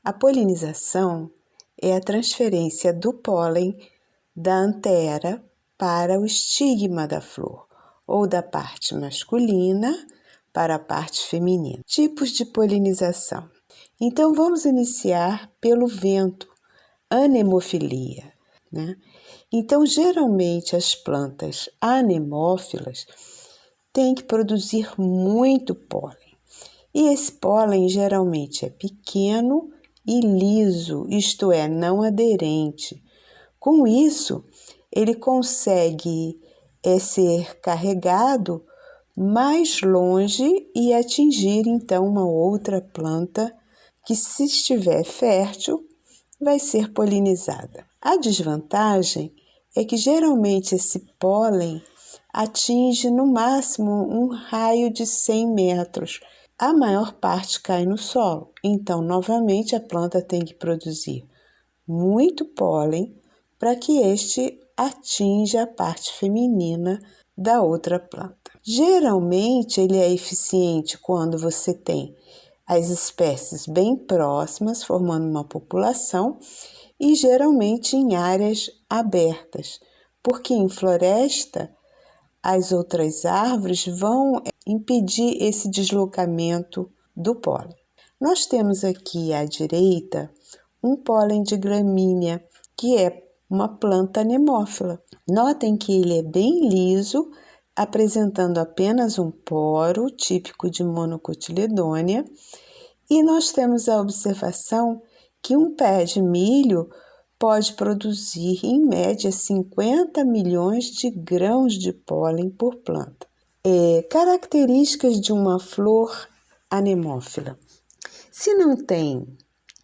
A polinização é a transferência do pólen da antera para o estigma da flor, ou da parte masculina para a parte feminina. Tipos de polinização. Então, vamos iniciar pelo vento, anemofilia, né? Então, geralmente, as plantas anemófilas têm que produzir muito pólen. E esse pólen geralmente é pequeno e liso, isto é, não aderente. Com isso, ele consegue ser carregado mais longe e atingir então uma outra planta que, se estiver fértil, vai ser polinizada. A desvantagem é que geralmente esse pólen atinge no máximo um raio de 100 metros. A maior parte cai no solo, então novamente a planta tem que produzir muito pólen para que este atinja a parte feminina da outra planta. Geralmente ele é eficiente quando você tem as espécies bem próximas, formando uma população, e geralmente em áreas abertas, porque em floresta as outras árvores vão impedir esse deslocamento do pólen. Nós temos aqui à direita um pólen de gramínea, que é uma planta anemófila. Notem que ele é bem liso, apresentando apenas um poro, típico de monocotiledônea, e nós temos a observação que um pé de milho pode produzir, em média, 50 milhões de grãos de pólen por planta. Características de uma flor anemófila. Se não tem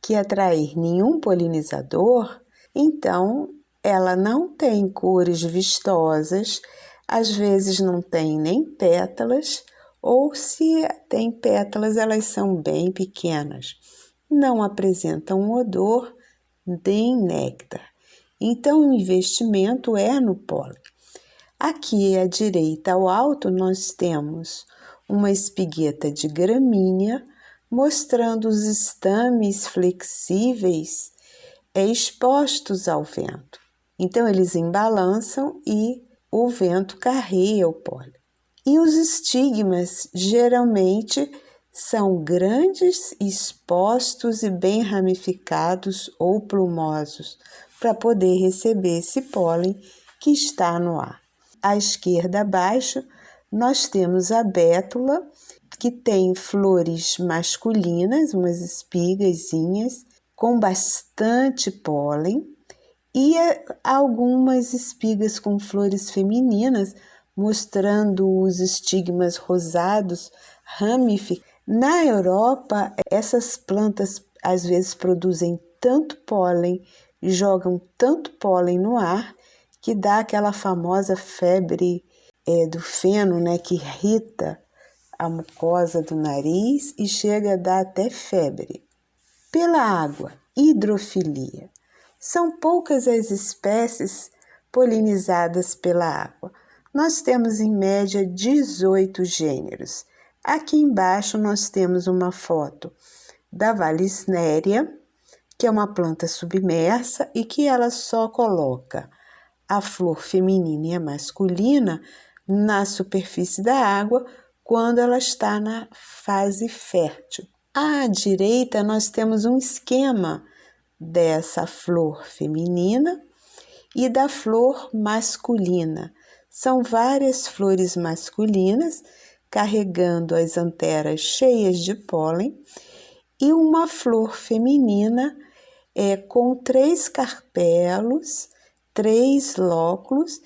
que atrair nenhum polinizador, então ela não tem cores vistosas, às vezes não tem nem pétalas, ou se tem pétalas, elas são bem pequenas. Não apresentam um odor nem néctar. Então, o investimento é no pólen. Aqui à direita, ao alto, nós temos uma espigueta de gramínea, mostrando os estames flexíveis expostos ao vento. Então, eles embalançam e o vento carrega o pólen. E os estigmas geralmente são grandes, expostos e bem ramificados ou plumosos para poder receber esse pólen que está no ar. À esquerda, abaixo, nós temos a bétula, que tem flores masculinas, umas espigazinhas, com bastante pólen, e algumas espigas com flores femininas, mostrando os estigmas rosados ramificados. Na Europa, essas plantas às vezes produzem tanto pólen, jogam tanto pólen no ar, que dá aquela famosa febre do feno, né, que irrita a mucosa do nariz e chega a dar até febre. Pela água, hidrofilia. São poucas as espécies polinizadas pela água. Nós temos em média 18 gêneros. Aqui embaixo nós temos uma foto da Vallisneria, que é uma planta submersa e que ela só coloca a flor feminina e a masculina na superfície da água quando ela está na fase fértil. À direita nós temos um esquema dessa flor feminina e da flor masculina. São várias flores masculinas carregando as anteras cheias de pólen e uma flor feminina com 3 carpelos, 3 lóculos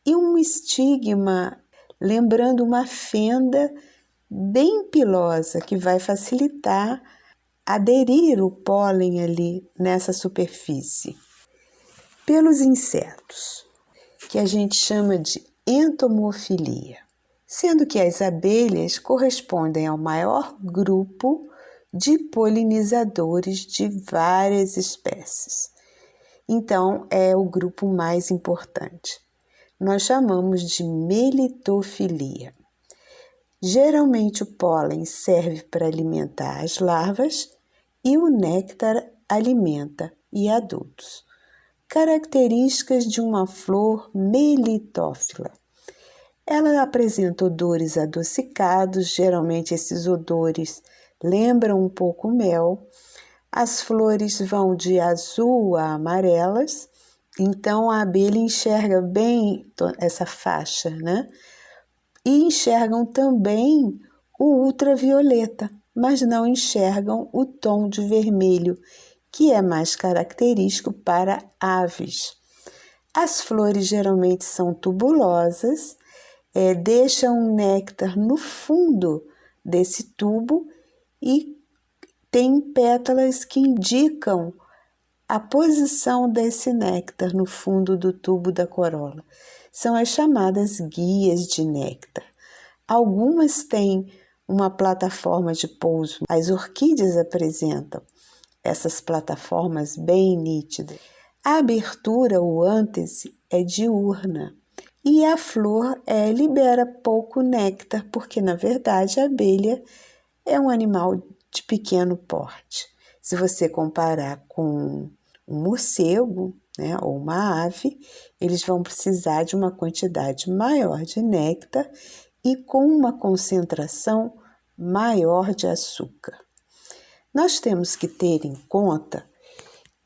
e um estigma lembrando uma fenda bem pilosa que vai facilitar aderir o pólen ali nessa superfície. Pelos insetos, que a gente chama de entomofilia, sendo que as abelhas correspondem ao maior grupo de polinizadores de várias espécies. Então, é o grupo mais importante. Nós chamamos de melitofilia. Geralmente o pólen serve para alimentar as larvas e o néctar alimenta e adultos. Características de uma flor melitófila. Ela apresenta odores adocicados, geralmente esses odores lembram um pouco mel. As flores vão de azul a amarelas, então a abelha enxerga bem essa faixa, né? E enxergam também o ultravioleta, mas não enxergam o tom de vermelho, que é mais característico para aves. As flores geralmente são tubulosas, deixam um néctar no fundo desse tubo e tem pétalas que indicam a posição desse néctar no fundo do tubo da corola. São as chamadas guias de néctar. Algumas têm uma plataforma de pouso. As orquídeas apresentam essas plataformas bem nítidas. A abertura, o ântese, é diurna e a flor libera pouco néctar, porque na verdade a abelha é um animal de pequeno porte. Se você comparar com um morcego, né, ou uma ave, eles vão precisar de uma quantidade maior de néctar e com uma concentração maior de açúcar. Nós temos que ter em conta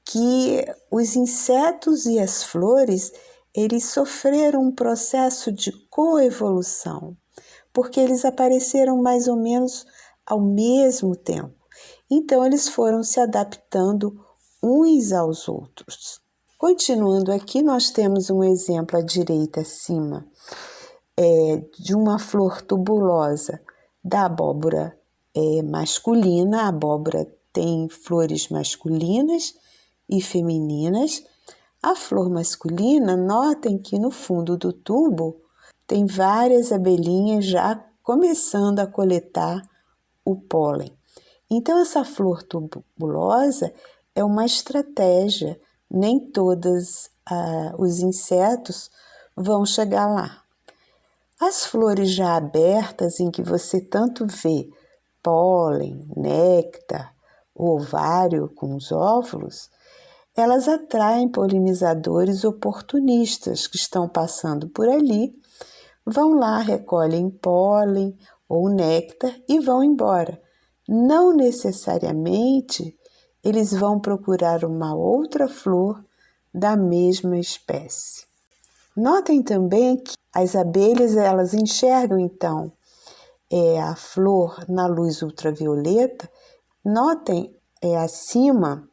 que os insetos e as flores, eles sofreram um processo de coevolução, porque eles apareceram mais ou menos ao mesmo tempo. Então, eles foram se adaptando uns aos outros. Continuando aqui, nós temos um exemplo à direita acima, de uma flor tubulosa da abóbora masculina. A abóbora tem flores masculinas e femininas. A flor masculina, notem que no fundo do tubo tem várias abelhinhas já começando a coletar o pólen. Então, essa flor tubulosa é uma estratégia, nem todos os insetos vão chegar lá. As flores já abertas, em que você tanto vê pólen, néctar, o ovário com os óvulos, elas atraem polinizadores oportunistas que estão passando por ali, vão lá, recolhem pólen ou néctar e vão embora. Não necessariamente eles vão procurar uma outra flor da mesma espécie. Notem também que as abelhas, elas enxergam então a flor na luz ultravioleta. Notem, acima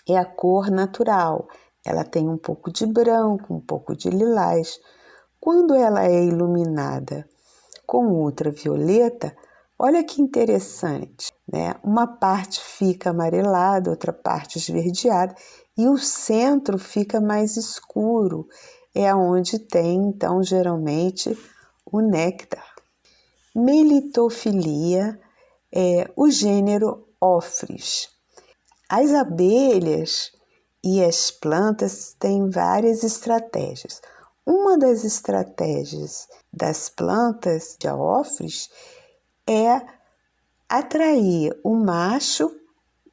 é a cor natural, ela tem um pouco de branco, um pouco de lilás. Quando ela é iluminada com ultravioleta, olha que interessante, né? Uma parte fica amarelada, outra parte esverdeada e o centro fica mais escuro. É onde tem, então, geralmente, o néctar. Melitofilia é o gênero Ophrys. As abelhas e as plantas têm várias estratégias. Uma das estratégias das plantas de Ophrys é atrair o macho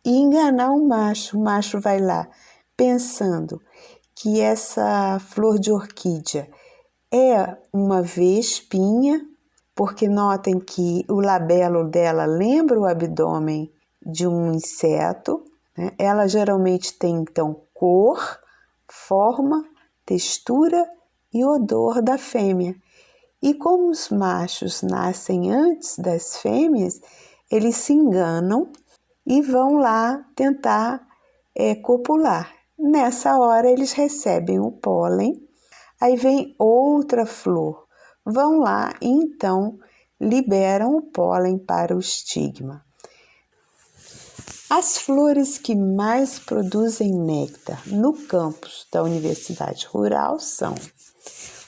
e enganar o macho. O macho vai lá pensando que essa flor de orquídea é uma vespinha, porque notem que o labelo dela lembra o abdômen de um inseto, né? Ela geralmente tem então cor, forma, textura e odor da fêmea. E como os machos nascem antes das fêmeas, eles se enganam e vão lá tentar copular. Nessa hora eles recebem o pólen, aí vem outra flor, vão lá e então liberam o pólen para o estigma. As flores que mais produzem néctar no campus da Universidade Rural são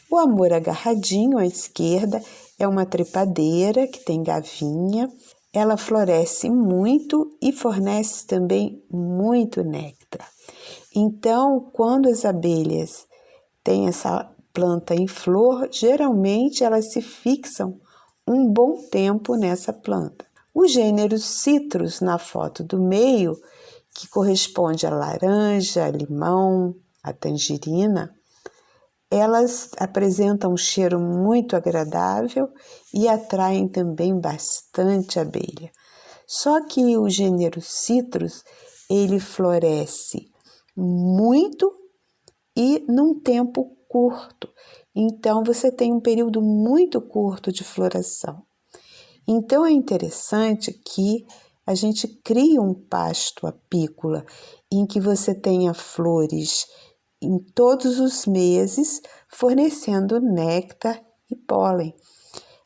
o amor agarradinho à esquerda, é uma trepadeira que tem gavinha. Ela floresce muito e fornece também muito néctar. Então, quando as abelhas têm essa planta em flor, geralmente elas se fixam um bom tempo nessa planta. O gênero Citrus, na foto do meio, que corresponde à laranja, a limão, a tangerina, elas apresentam um cheiro muito agradável e atraem também bastante abelha. Só que o gênero Citrus, ele floresce muito e num tempo curto. Então, você tem um período muito curto de floração. Então, é interessante que a gente crie um pasto apícola em que você tenha flores em todos os meses, fornecendo néctar e pólen.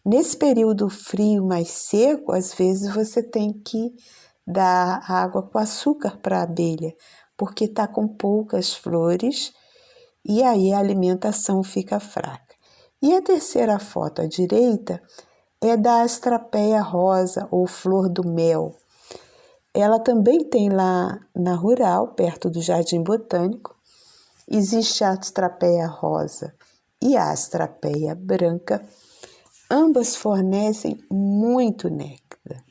Nesse período frio mais seco, às vezes você tem que dar água com açúcar para a abelha, porque está com poucas flores e aí a alimentação fica fraca. E a terceira foto à direita é da astrapeia rosa ou flor do mel. Ela também tem lá na Rural, perto do Jardim Botânico. Existe a astrapeia rosa e a astrapeia branca. Ambas fornecem muito néctar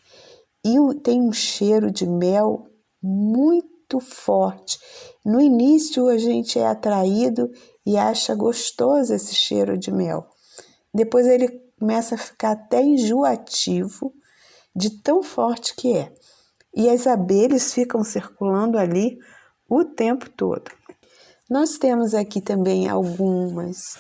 e tem um cheiro de mel muito forte. No início a gente é atraído e acha gostoso esse cheiro de mel. Depois ele começa a ficar até enjoativo de tão forte que é. E as abelhas ficam circulando ali o tempo todo. Nós temos aqui também algumas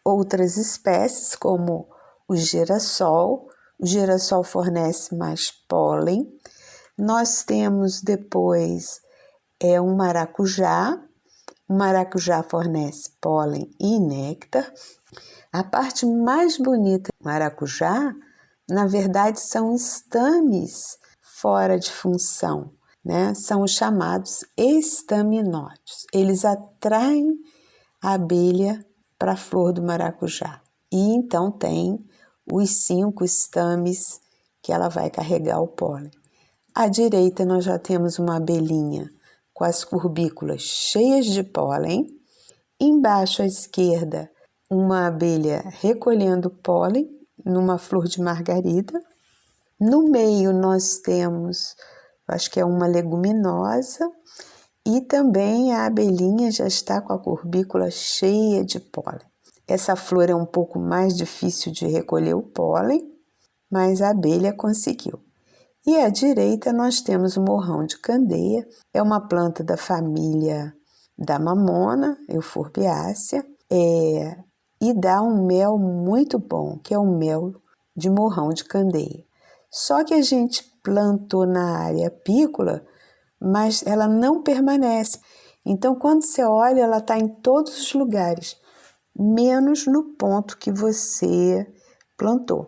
outras espécies, como o girassol. O girassol fornece mais pólen. Nós temos depois um maracujá. O maracujá fornece pólen e néctar. A parte mais bonita do maracujá, na verdade, são estames fora de função, né? São os chamados estaminódeos. Eles atraem a abelha para a flor do maracujá. E então tem os 5 estames que ela vai carregar o pólen. À direita nós já temos uma abelhinha com as curbículas cheias de pólen. Embaixo à esquerda, uma abelha recolhendo pólen numa flor de margarida. No meio nós temos, acho que é uma leguminosa, e também a abelhinha já está com a curbícula cheia de pólen. Essa flor é um pouco mais difícil de recolher o pólen, mas a abelha conseguiu. E à direita nós temos o morrão de candeia, é uma planta da família da mamona, Euphorbiaceae, e dá um mel muito bom, que é o mel de morrão de candeia. Só que a gente plantou na área apícola, mas ela não permanece. Então, quando você olha, ela está em todos os lugares, menos no ponto que você plantou.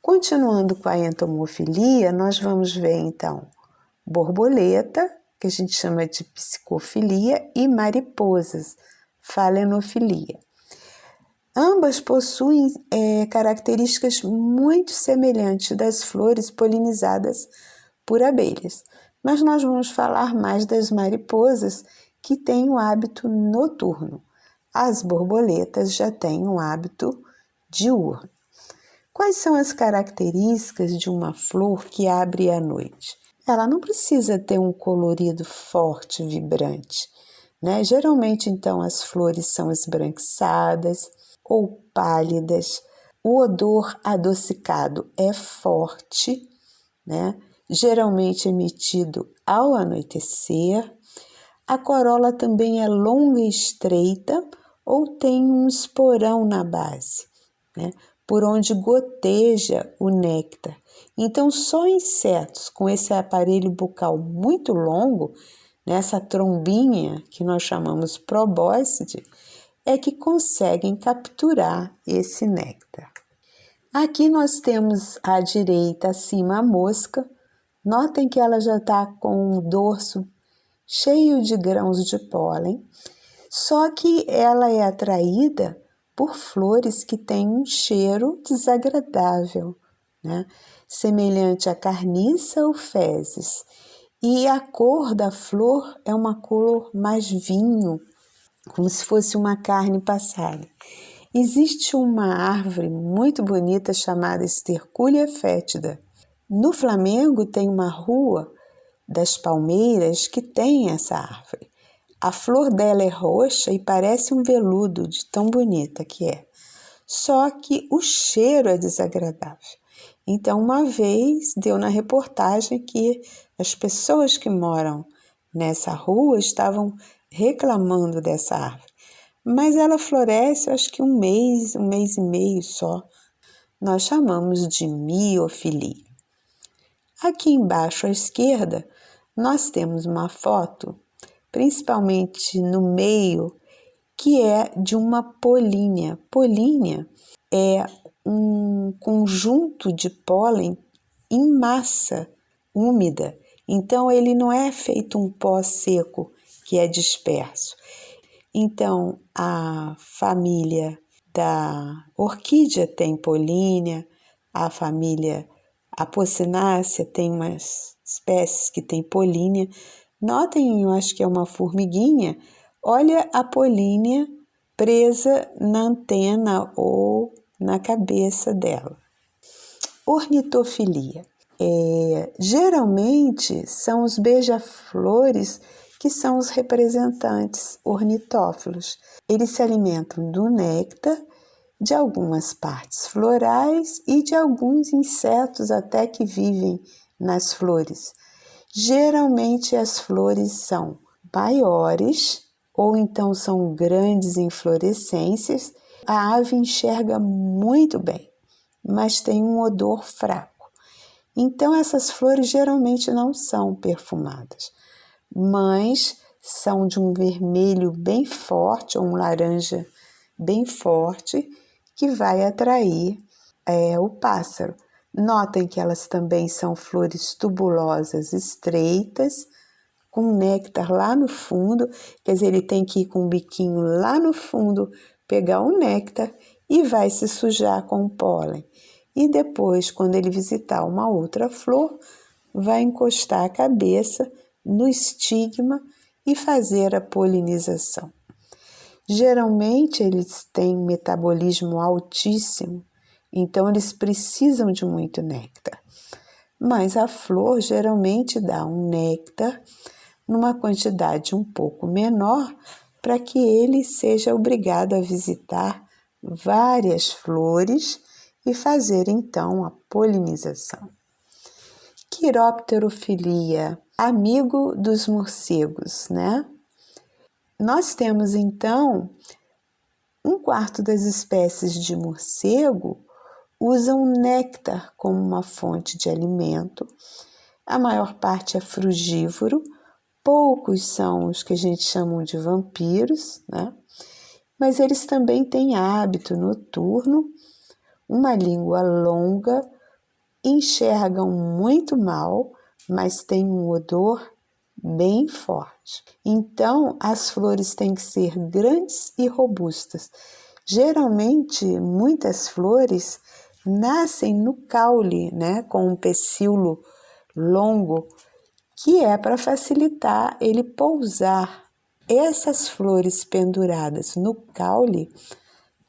Continuando com a entomofilia, nós vamos ver então borboleta, que a gente chama de psicofilia, e mariposas, falenofilia. Ambas possuem características muito semelhantes das flores polinizadas por abelhas, mas nós vamos falar mais das mariposas, que têm um hábito noturno. As borboletas já têm um hábito diurno. Quais são as características de uma flor que abre à noite? Ela não precisa ter um colorido forte, vibrante, né? Geralmente, então, as flores são esbranquiçadas ou pálidas. O odor adocicado é forte, né? Geralmente emitido ao anoitecer. A corola também é longa e estreita ou tem um esporão na base, né? Por onde goteja o néctar. Então, só insetos com esse aparelho bucal muito longo, nessa trombinha que nós chamamos probóscide, é que conseguem capturar esse néctar. Aqui nós temos à direita, acima, a mosca. Notem que ela já está com o dorso cheio de grãos de pólen, só que ela é atraída por flores que têm um cheiro desagradável, né? Semelhante a carniça ou fezes. E a cor da flor é uma cor mais vinho, como se fosse uma carne passada. Existe uma árvore muito bonita chamada Esterculia fétida. No Flamengo tem uma rua das palmeiras que tem essa árvore. A flor dela é roxa e parece um veludo de tão bonita que é. Só que o cheiro é desagradável. Então, uma vez deu na reportagem que as pessoas que moram nessa rua estavam reclamando dessa árvore. Mas ela floresce, acho que um mês e meio só. Nós chamamos de miofilia. Aqui embaixo à esquerda, nós temos uma foto, principalmente no meio, que é de uma polínia. Polínia é um conjunto de pólen em massa úmida. Então, ele não é feito um pó seco que é disperso. Então, a família da orquídea tem polínia, a família Apocynácea tem umas espécies que tem polínia. Notem, eu acho que é uma formiguinha. Olha a polínia presa na antena ou na cabeça dela. Ornitofilia. Geralmente são os beija-flores que são os representantes ornitófilos. Eles se alimentam do néctar, de algumas partes florais e de alguns insetos até que vivem nas flores. Geralmente as flores são maiores ou então são grandes inflorescências. A ave enxerga muito bem, mas tem um odor fraco. Então essas flores geralmente não são perfumadas, mas são de um vermelho bem forte ou um laranja bem forte que vai atrair o pássaro. Notem que elas também são flores tubulosas estreitas, com néctar lá no fundo, quer dizer, ele tem que ir com o biquinho lá no fundo, pegar o néctar e vai se sujar com o pólen. E depois, quando ele visitar uma outra flor, vai encostar a cabeça no estigma e fazer a polinização. Geralmente, eles têm um metabolismo altíssimo, então eles precisam de muito néctar. Mas a flor geralmente dá um néctar numa quantidade um pouco menor para que ele seja obrigado a visitar várias flores e fazer então a polinização. Quiropterofilia, amigo dos morcegos, né? Nós temos então um quarto das espécies de morcego usam néctar como uma fonte de alimento. A maior parte é frugívoro, poucos são os que a gente chama de vampiros, né? Mas eles também têm hábito noturno, uma língua longa, enxergam muito mal, mas têm um odor bem forte. Então, as flores têm que ser grandes e robustas. Geralmente, muitas flores nascem no caule, né, com um pecíolo longo, que é para facilitar ele pousar. Essas flores penduradas no caule,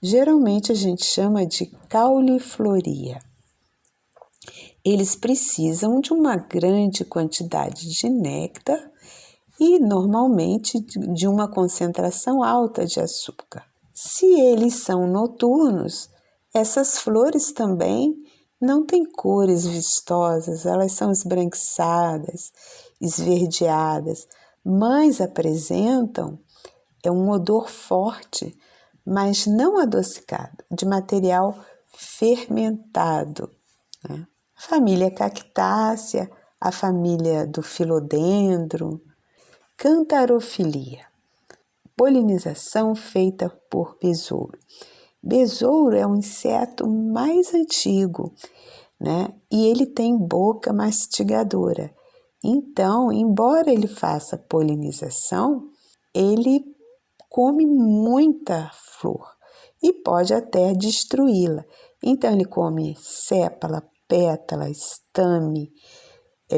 geralmente a gente chama de caulifloria. Eles precisam de uma grande quantidade de néctar e, normalmente, de uma concentração alta de açúcar. Se eles são noturnos, essas flores também não têm cores vistosas, elas são esbranquiçadas, esverdeadas, mas apresentam um odor forte, mas não adocicado, de material fermentado, né? A família Cactácea, a família do filodendro. Cantarofilia, polinização feita por besouro. Besouro é o inseto mais antigo, né? E ele tem boca mastigadora. Então, embora ele faça polinização, ele come muita flor e pode até destruí-la. Então, ele come sépala, pétala, estame,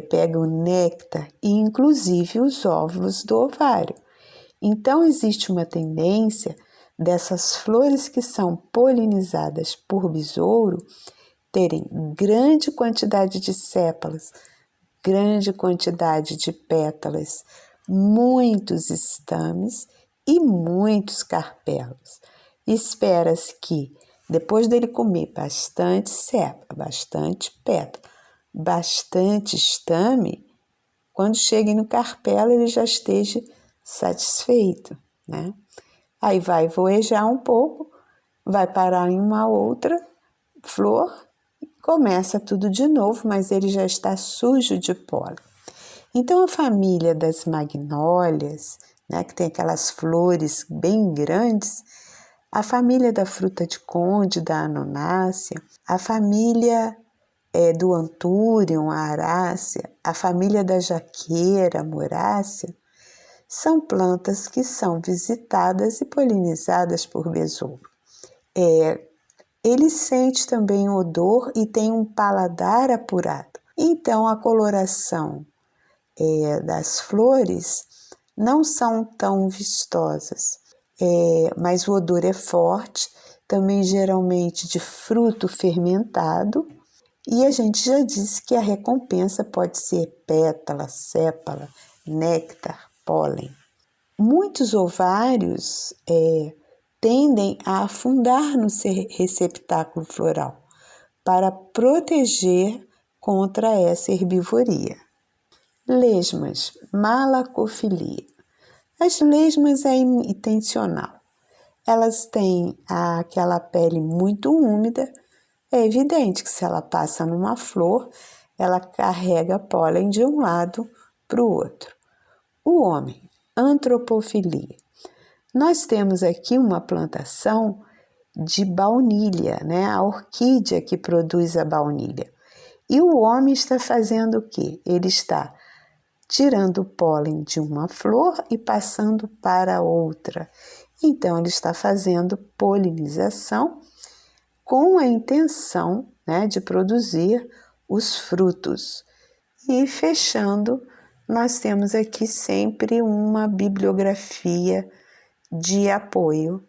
pega o néctar e inclusive os óvulos do ovário. Então, existe uma tendência dessas flores que são polinizadas por besouro terem grande quantidade de sépalas, grande quantidade de pétalas, muitos estames e muitos carpelos. Espera-se que, depois dele comer bastante sépala, bastante pétala, bastante estame, quando chegue no carpelo ele já esteja satisfeito, né? Aí vai voejar um pouco, vai parar em uma outra flor, começa tudo de novo, mas ele já está sujo de pólen. Então a família das magnólias, né, que tem aquelas flores bem grandes, a família da fruta de conde, da anonácea, a família do antúrium, a arácea, a família da jaqueira, a murácea, são plantas que são visitadas e polinizadas por besouro. Ele sente também o odor e tem um paladar apurado. Então, a coloração das flores não são tão vistosas, mas o odor é forte, também geralmente de fruto fermentado, e a gente já disse que a recompensa pode ser pétala, sépala, néctar, pólen. Muitos ovários tendem a afundar no receptáculo floral para proteger contra essa herbivoria. Lesmas, malacofilia. As lesmas é intencional. Elas têm aquela pele muito úmida. É evidente que se ela passa numa flor, ela carrega pólen de um lado para o outro. O homem, antropofilia. Nós temos aqui uma plantação de baunilha, né? A orquídea que produz a baunilha. E o homem está fazendo o quê? Ele está tirando o pólen de uma flor e passando para outra. Então, ele está fazendo polinização com a intenção, né, de produzir os frutos. E fechando, nós temos aqui sempre uma bibliografia de apoio